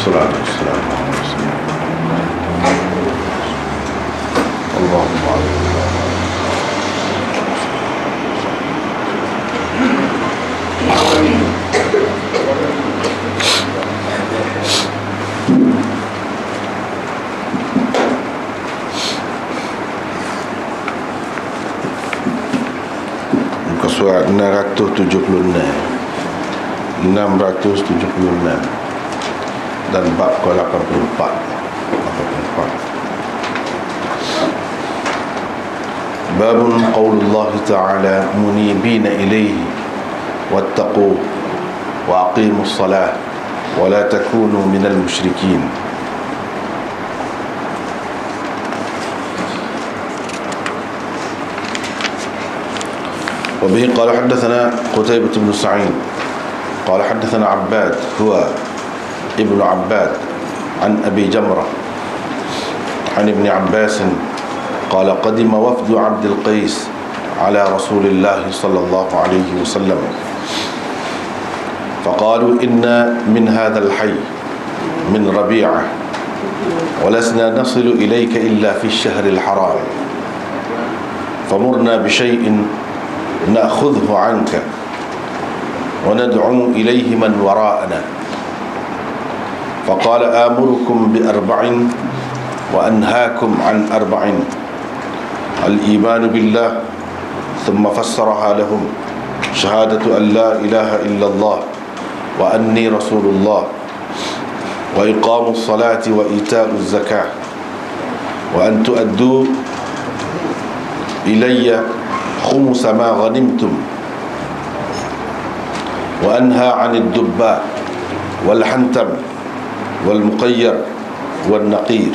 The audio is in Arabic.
الصلاة والسلام على رسول الله. اللهم muka surat 676 dan bab ke-84. باب قول الله تعالى منيبين إليه واتقوه وأقيموا الصلاة ولا تكونوا من المشركين. وبه قال حدثنا قتيبة بن سعيد قال حدثنا عباد هو ابن عباد عن أبي جمرة عن ابن عباس قال قدم وفد عبد القيس على رسول الله صلى الله عليه وسلم فقالوا إنا من هذا الحي من ربيعة ولسنا نصل إليك إلا في الشهر الحرام فمرنا بشيء نأخذه عنك وندعو إليه من وراءنا. فقال آمركم بأربع وأنهاكم عن أربع الإيمان بالله ثم فسرها لهم شهادة أن لا إله إلا الله وأني رسول الله وإقام الصلاة وإيتاء الزكاة وأن تؤدوا إلي خمس ما غنمتم وأنهى عن الدباء والحنتم والمقير والنقير.